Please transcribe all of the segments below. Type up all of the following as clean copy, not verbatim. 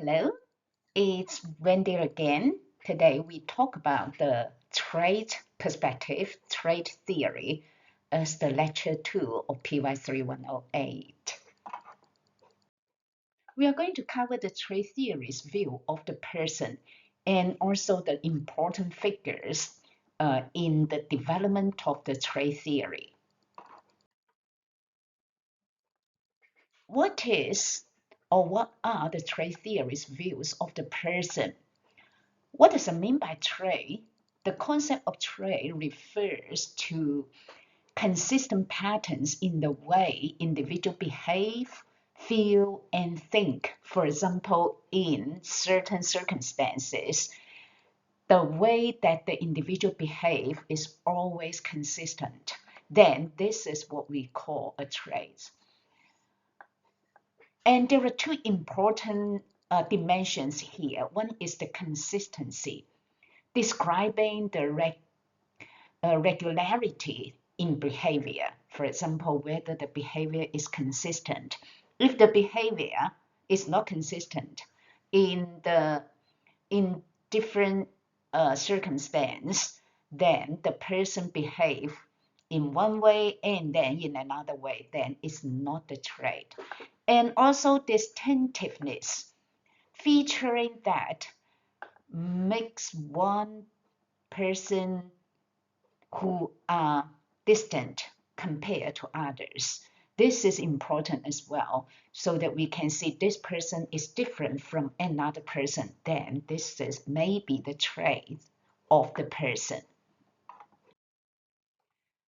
Hello, it's Wendy again. Today we talk about the trait perspective, trait theory, as the lecture 2 of PY3108. We are going to cover the trait theory's view of the person and also the important figures in the development of the trait theory. What is or what are the trait theory's views of the person? What does it mean by trait? The concept of trait refers to consistent patterns in the way individuals behave, feel, and think. For example, in certain circumstances, the way that the individual behave is always consistent. Then this is what we call a trait. And there are two important dimensions here. One is the consistency, describing the regularity in behavior. For example, whether the behavior is consistent. If the behavior is not consistent in different circumstances, then the person behave in one way and then in another way, then it's not the trait. And also distinctiveness, featuring that makes one person who are distant compared to others. This is important as well, so that we can see this person is different from another person. Then this is maybe the trait of the person.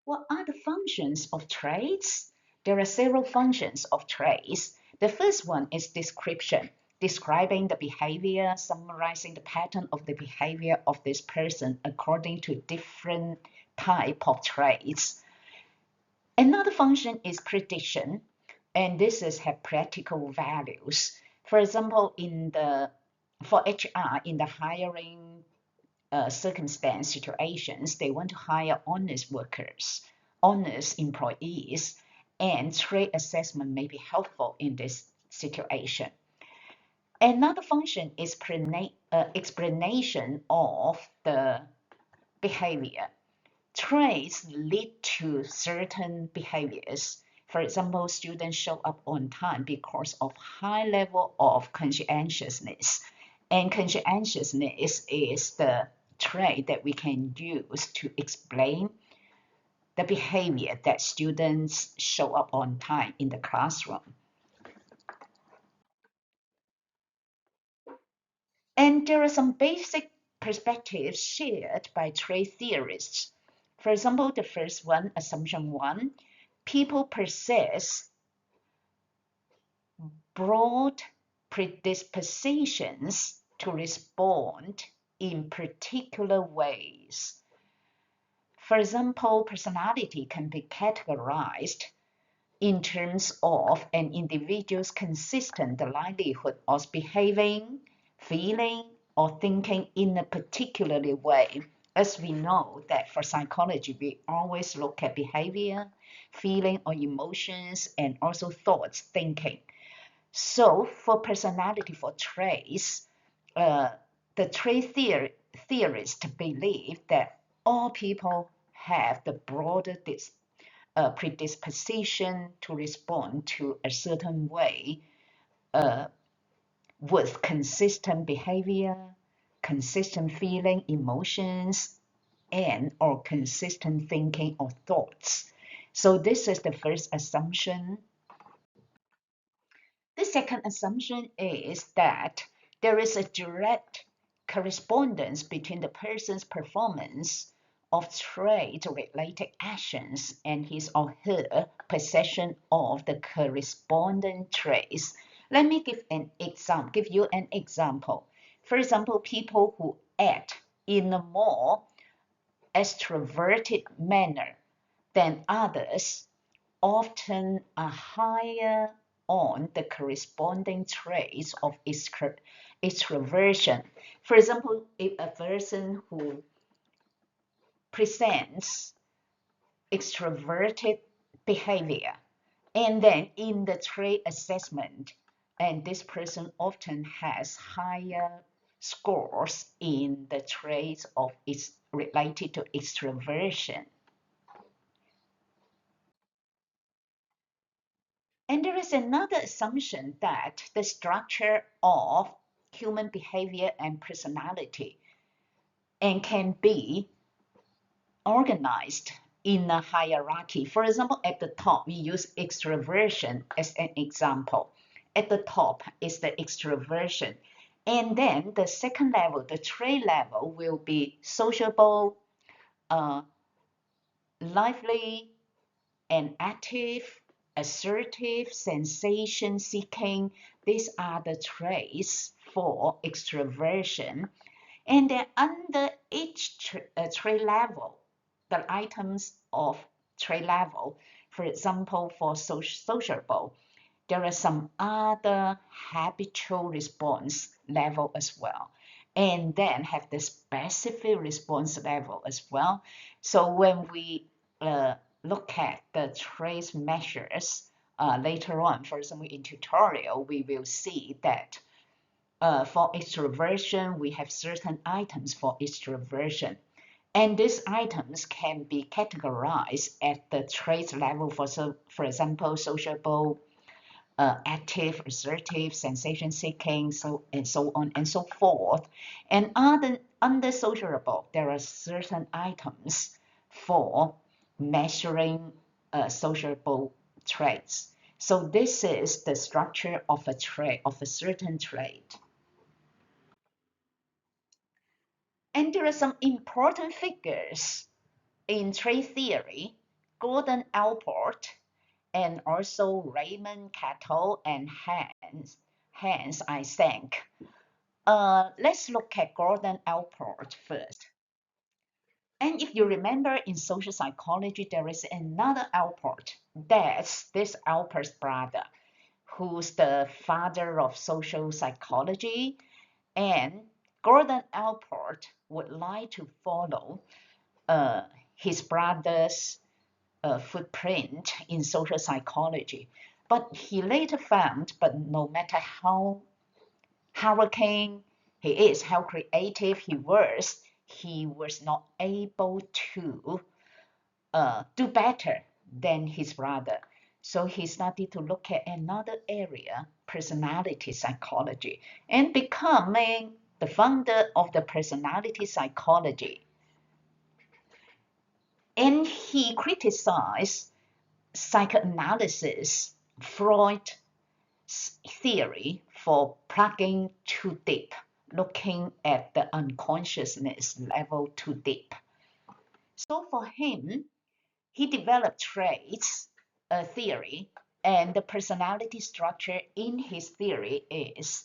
What are the functions of traits? There are several functions of traits. The first one is description, describing the behavior, summarizing the pattern of the behavior of this person according to different type of traits. Another function is prediction, and this is have practical values. For example, for HR in the hiring circumstance situations, they want to hire honest workers, honest employees, and trait assessment may be helpful in this situation. Another function is explanation of the behavior. Traits lead to certain behaviors. For example, students show up on time because of high level of conscientiousness. And conscientiousness is the trait that we can use to explain the behavior that students show up on time in the classroom. And there are some basic perspectives shared by trait theorists. For example, the first one, assumption one, people possess broad predispositions to respond in particular ways. For example, personality can be categorized in terms of an individual's consistent likelihood of behaving, feeling, or thinking in a particular way. As we know that for psychology, we always look at behavior, feeling or emotions, and also thoughts, thinking. So for personality, for traits, the trait theorists believe that all people have the broader predisposition to respond to a certain way with consistent behavior, consistent feeling, emotions, and or consistent thinking or thoughts. So this is the first assumption. The second assumption is that there is a direct correspondence between the person's performance of trait-related actions and his or her possession of the corresponding traits. Let me give you an example. For example, people who act in a more extroverted manner than others often are higher on the corresponding traits of extroversion. For example, if a person who presents extroverted behavior, and then in the trait assessment, and this person often has higher scores in the traits of its related to extroversion. And there is another assumption that the structure of human behavior and personality and can be organized in a hierarchy. For example, at the top, we use extroversion as an example. At the top is the extroversion. And then the second level, the trait level, will be sociable, uh, lively, and active, assertive, sensation seeking. These are the traits for extroversion. And then under each trait level, the items of trait level, for example, for sociable, there are some other habitual response level as well. And then have the specific response level as well. So when we look at the trace measures later on, for example, in tutorial, we will see that for extroversion, we have certain items for extroversion. And these items can be categorized at the trait level for example, sociable, active, assertive, sensation seeking, so on and so forth. And under sociable, there are certain items for measuring sociable traits. So this is the structure of a trait, of a certain trait. And there are some important figures in trait theory: Gordon Allport, and also Raymond Cattell and Hans Eysenck. Let's look at Gordon Allport first. And if you remember, in social psychology, there is another Allport. That's this Alport's brother, who's the father of social psychology. And Gordon Allport would like to follow his brother's footprint in social psychology. But he later found, but no matter how hardworking he is, how creative he was not able to do better than his brother. So he started to look at another area, personality psychology, and becoming the founder of the personality psychology. And he criticized psychoanalysis, Freud's theory for plugging too deep, looking at the unconsciousness level too deep. So for him, he developed traits theory, and the personality structure in his theory is,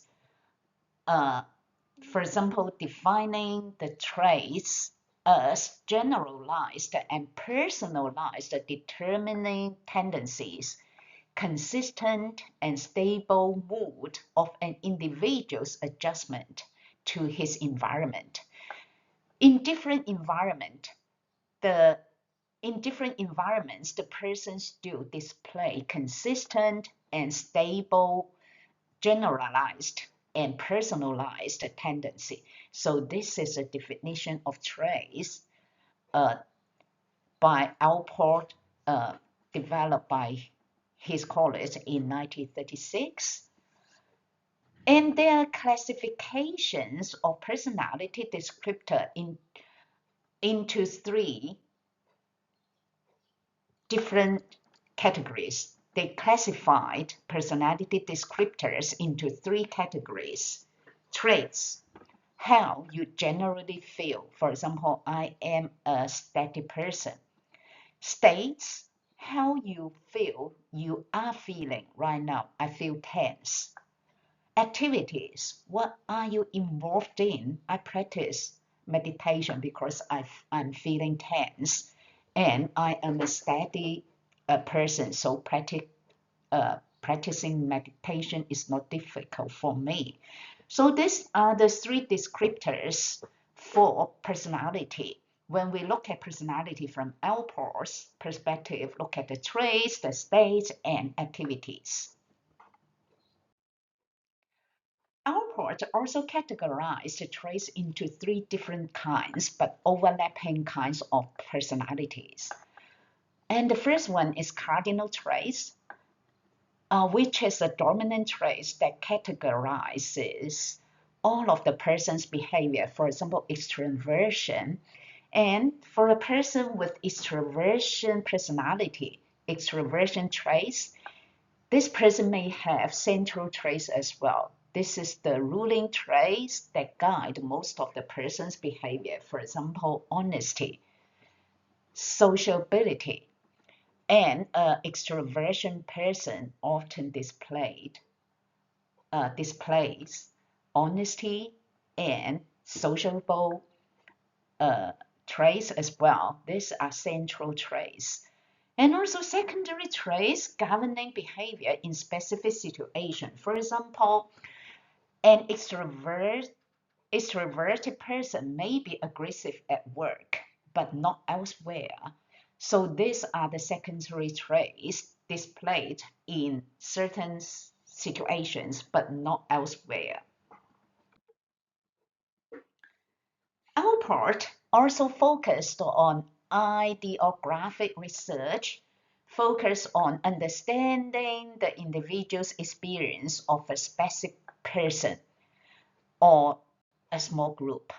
for example, defining the traits as generalized and personalized determining tendencies, consistent and stable mood of an individual's adjustment to his environment. In different environment, the in different environments, the person still display consistent and stable, generalized and personalized tendency. So this is a definition of traits by Alport, developed by his college in 1936. And there are classifications of personality descriptor into three different categories. They classified personality descriptors into three categories. Traits, how you generally feel. For example, I am a steady person. States, how you feel you are feeling right now. I feel tense. Activities, what are you involved in? I practice meditation because I'm feeling tense, and I am a steady person, so practicing meditation is not difficult for me. So these are the three descriptors for personality. When we look at personality from Alport's perspective, look at the traits, the states, and activities. Alport also categorized the traits into three different kinds, but overlapping kinds of personalities. And the first one is cardinal traits, which is a dominant trait that categorizes all of the person's behavior. For example, extroversion. And for a person with extroversion personality, extroversion traits, this person may have central traits as well. This is the ruling traits that guide most of the person's behavior. For example, honesty, sociability, and an extroversion person often displays honesty and sociable traits as well. These are central traits. And also secondary traits governing behavior in specific situations. For example, an extroverted person may be aggressive at work, but not elsewhere. So these are the secondary traits displayed in certain situations, but not elsewhere. Alport also focused on ideographic research, focused on understanding the individual's experience of a specific person or a small group,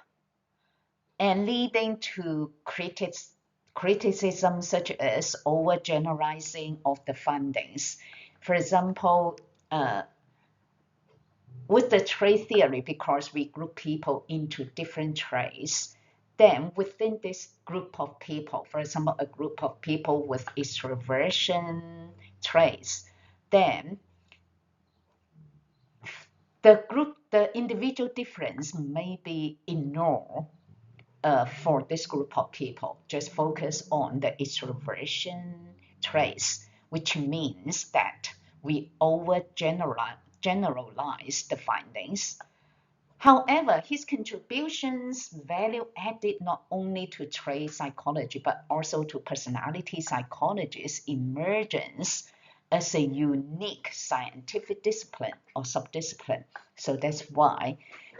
and leading to criticism such as overgeneralizing of the findings. For example, with the trait theory, because we group people into different traits, then within this group of people, for example, a group of people with extroversion traits, then the individual difference may be ignored for this group of people. Just focus on the extroversion traits, which means that we generalize the findings. However, his contributions value added not only to trait psychology, but also to personality psychology's emergence as a unique scientific discipline or subdiscipline. So that's why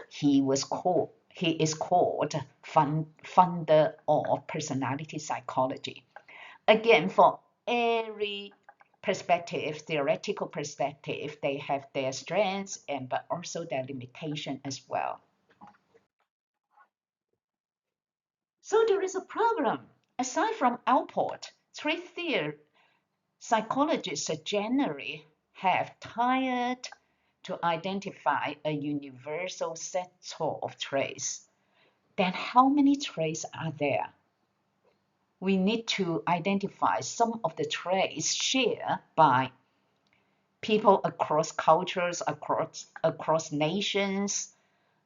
he is called founder of personality psychology. Again, for every perspective, theoretical perspective, they have their strengths and but also their limitation as well. So there is a problem. Aside from Alport, trait theory psychologists generally have tried to identify a universal set of traits. Then how many traits are there? We need to identify some of the traits shared by people across cultures, across nations,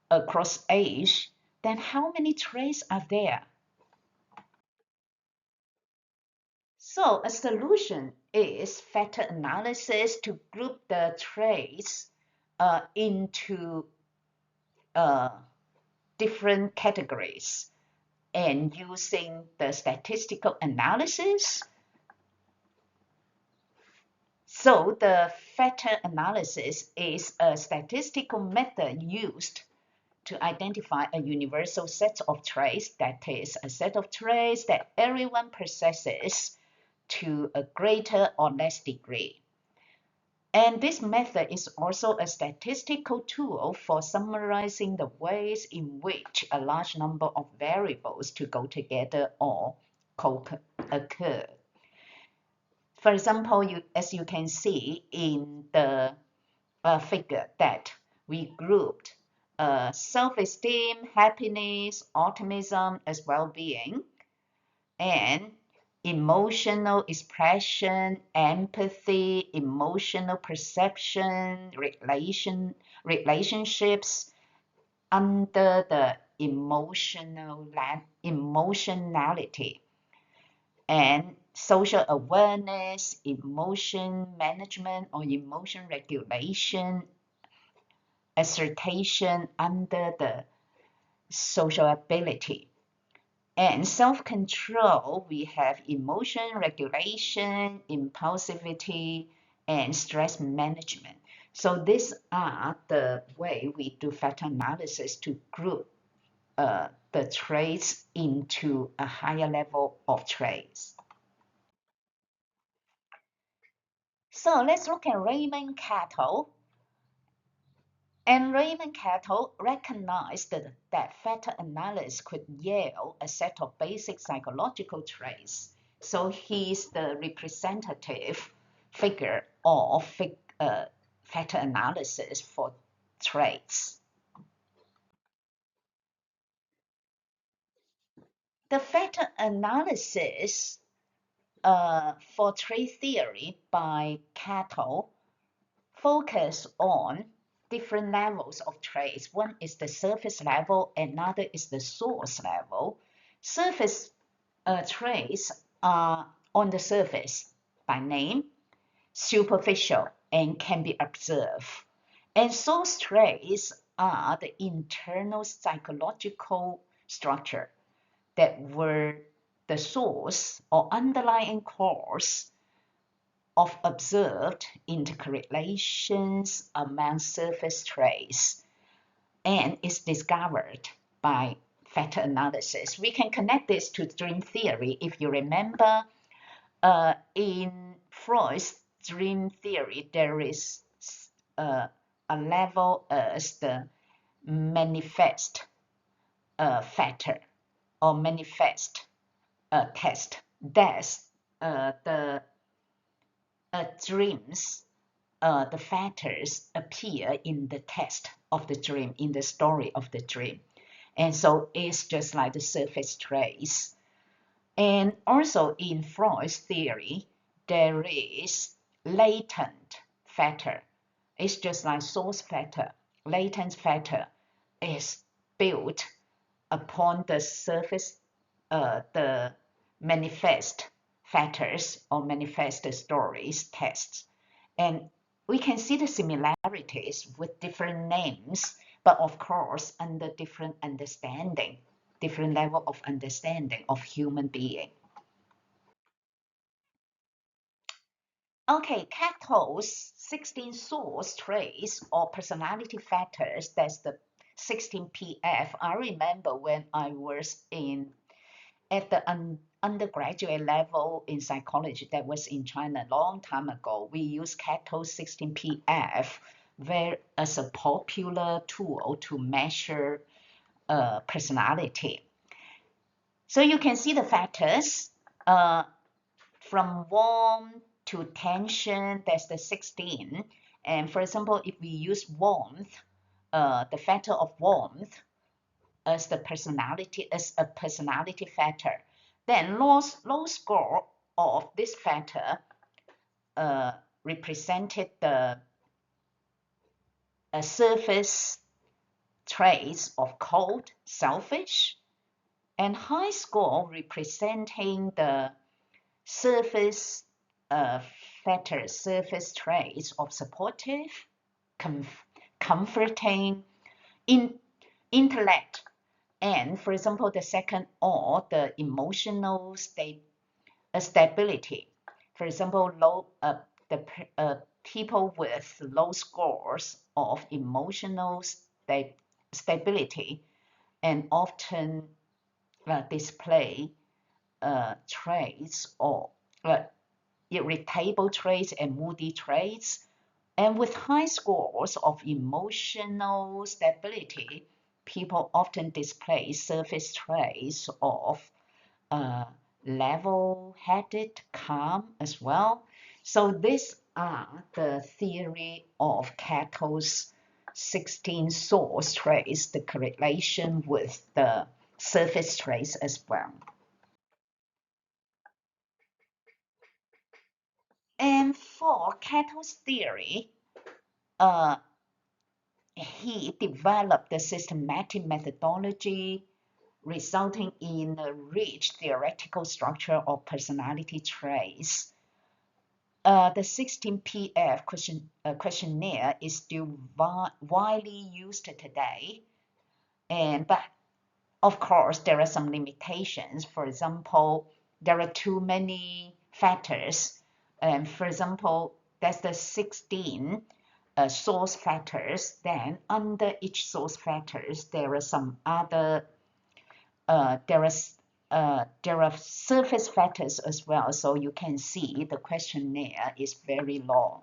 across age. Then how many traits are there? So a solution is factor analysis to group the traits into uh, different categories, and using the statistical analysis. So the factor analysis is a statistical method used to identify a universal set of traits, that is, a set of traits that everyone possesses to a greater or less degree. And this method is also a statistical tool for summarizing the ways in which a large number of variables to go together or co-occur. For example, as you can see in the figure that we grouped self-esteem, happiness, optimism as well-being, and emotional expression, empathy, emotional perception, relationships under the emotionality, and social awareness, emotion management or emotion regulation, assertion under the sociability. And self-control, we have emotion regulation, impulsivity, and stress management. So these are the way we do factor analysis to group the traits into a higher level of traits. So let's look at Raymond Cattell. And Raymond Cattell recognized that factor analysis could yield a set of basic psychological traits. So he's the representative figure of factor analysis for traits. The factor analysis for trait theory by Cattell focus on different levels of traits. One is the surface level, another is the source level. Surface traits are on the surface by name, superficial, and can be observed. And source traits are the internal psychological structure that were the source or underlying cause of observed intercorrelations among surface traits and is discovered by factor analysis. We can connect this to dream theory. If you remember, in Freud's dream theory, there is a level as the manifest factor or manifest test. That's the dreams, the factors appear in the text of the dream, in the story of the dream. And so it's just like the surface trace. And also in Freud's theory, there is latent factor. It's just like source factor. Latent factor is built upon the surface, the manifest factors or manifest stories tests. And we can see the similarities with different names, but of course under different understanding, different level of understanding of human being. Okay, Cattell's 16 source traits or personality factors, that's the 16 PF. I remember when I was at the undergraduate level in psychology, that was in China a long time ago, we used Cattell's 16 PF as a popular tool to measure personality. So you can see the factors from warm to tension, that's the 16. And for example, if we use warmth, the factor of warmth as a personality factor, then low score of this factor represented the surface traits of cold, selfish, and high score representing the surface factors, surface traits of supportive, comforting, intellect, and for example, the second or the emotional stability. For example, people with low scores of emotional stability and often display traits or irritable traits and moody traits. And with high scores of emotional stability, people often display surface traits of level-headed, calm as well. So these are the theory of Cattell's 16 source traits, the correlation with the surface traits as well. And for Cattell's theory, he developed the systematic methodology resulting in a rich theoretical structure of personality traits. The 16 PF questionnaire is still widely used today, but of course there are some limitations. For example, there are too many factors. For example, that's the 16 source factors, then under each source factors, there are some other, there are surface factors as well. So you can see the questionnaire is very long.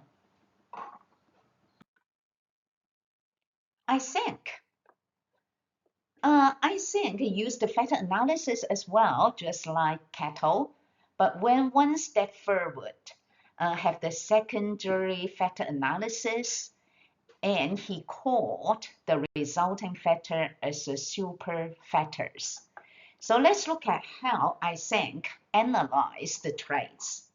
I think use the factor analysis as well, just like Cato. But when one step forward, have the secondary factor analysis, and he called the resulting factor as the super factors. So let's look at how I think analyze the traits.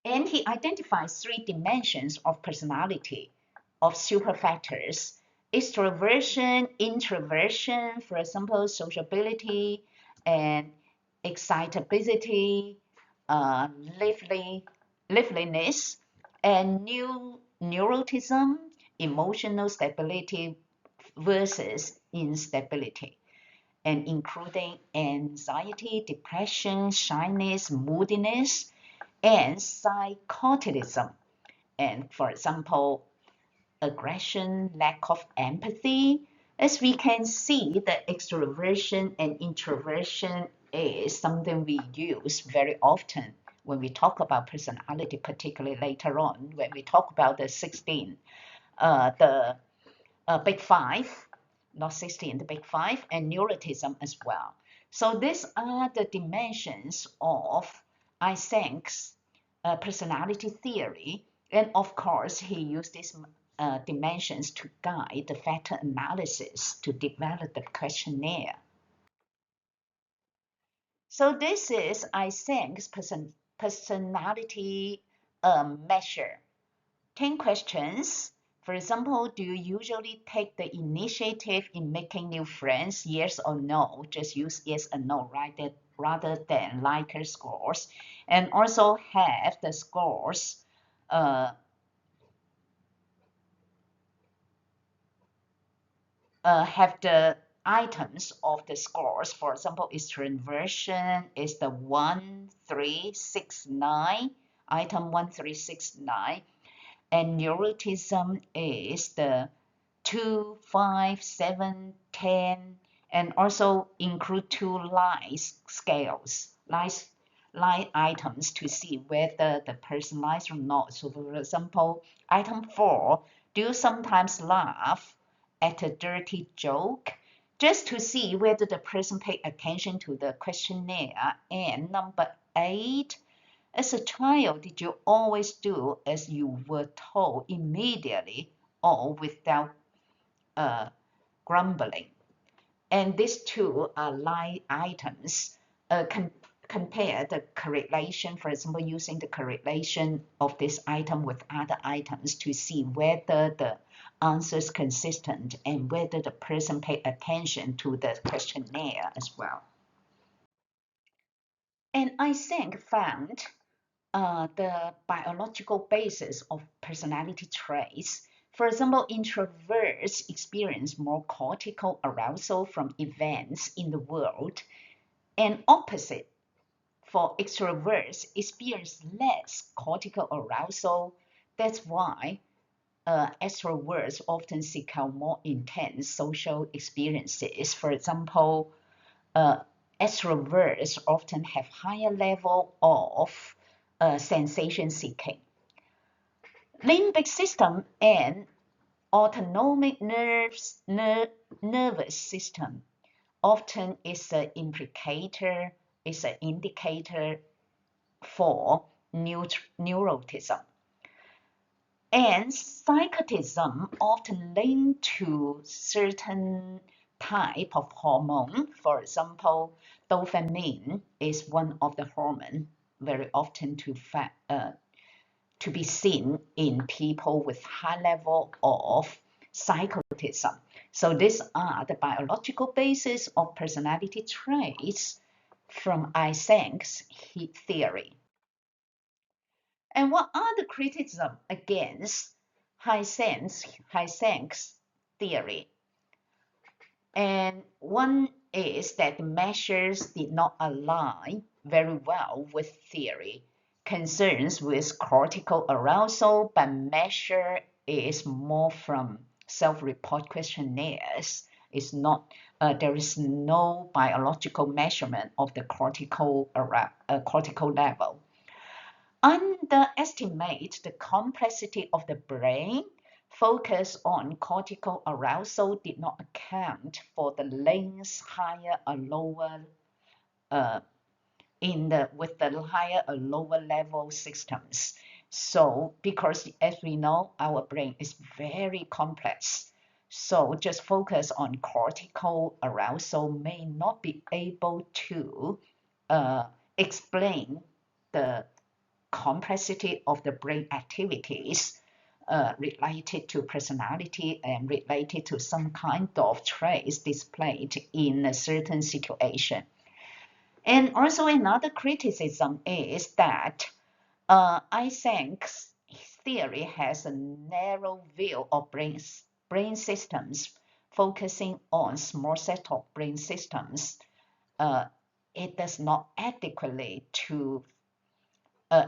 And he identifies three dimensions of personality of super factors: extroversion, introversion, for example, sociability, and excitability, uh, liveliness, and neuroticism, emotional stability versus instability, and including anxiety, depression, shyness, moodiness, and psychoticism. And for example, aggression, lack of empathy. As we can see, the extroversion and introversion is something we use very often when we talk about personality, particularly later on when we talk about the 16, the big five, not 16, the big five, and neuroticism as well. So these are the dimensions of Eysenck's personality theory. And of course, he used these dimensions to guide the factor analysis to develop the questionnaire. So this is Eysenck's personality measure. 10 questions. For example, do you usually take the initiative in making new friends? Yes or no? Just use yes or no rather than Likert scores. And also have the scores have the items of the scores. For example, extroversion is the 1369, item 1369. And neuroticism is the 2, 5, 7, 10, and also include two line scales, line items to see whether the person lies or not. So for example, item 4, do you sometimes laugh at a dirty joke? Just to see whether the person paid attention to the questionnaire. And number 8, as a child, did you always do as you were told immediately or without grumbling? And these two are line items. Compare the correlation, for example, using the correlation of this item with other items to see whether the answer is consistent and whether the person paid attention to the questionnaire as well. And I think found the biological basis of personality traits. For example, introverts experience more cortical arousal from events in the world, and opposite for extroverts experience less cortical arousal. That's why extroverts often seek out more intense social experiences. For example, uh, extroverts often have higher level of sensation seeking. Limbic system and autonomic nervous system often is an indicator for neuroticism. And psychoticism often linked to certain type of hormone. For example, dopamine is one of the hormone very often to be seen in people with high level of psychoticism. So these are the biological basis of personality traits from Eysenck's theory. And what are the criticism against Eysenck's theory? And one is that the measures did not align very well with theory. concerns with cortical arousal, but measure is more from self-report questionnaires. It's not, there is no biological measurement of the cortical level. Underestimate the complexity of the brain. Focus on cortical arousal did not account for the links higher or lower uh, with the higher or lower level systems. So because as we know, our brain is very complex. So just focus on cortical arousal may not be able to explain the complexity of the brain activities related to personality and related to some kind of traits displayed in a certain situation. And also another criticism is that Eysenck's theory has a narrow view of brain systems, focusing on small set of brain systems. It does not adequately to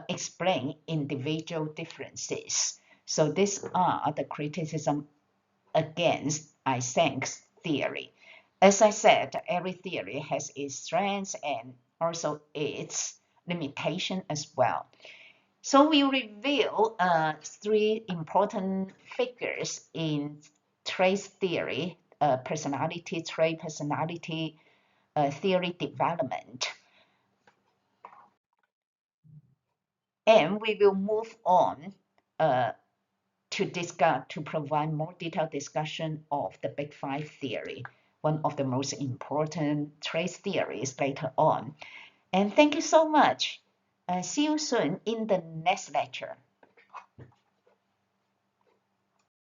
explain individual differences. So these are the criticism against Eysenck's theory. As I said, every theory has its strengths and also its limitation as well. So we reveal three important figures in trace theory, personality trait, personality theory development. And we will move on to provide more detailed discussion of the Big Five theory, one of the most important trace theories later on. And thank you so much. See you soon in the next lecture.